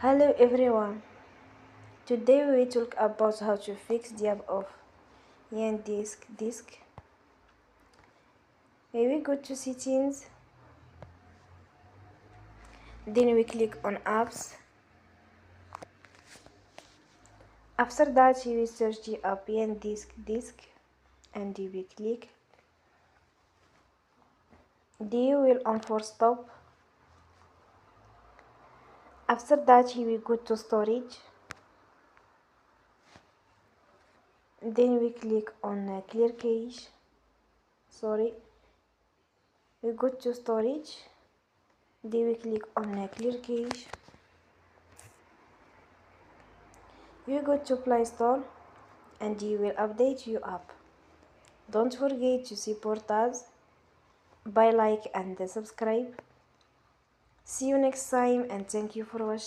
Hello everyone. Today we talk about how to fix the app of Yandex. We go to settings, then we click on apps. After that we search the app Yandex and we click. Then we will enforce stop. After that we go to storage. Then we click on clear cache. We go to storage. Then we click on clear cache. You go to Play Store and you will update your app. Don't forget to support us by like and subscribe. See you next time and thank you for watching.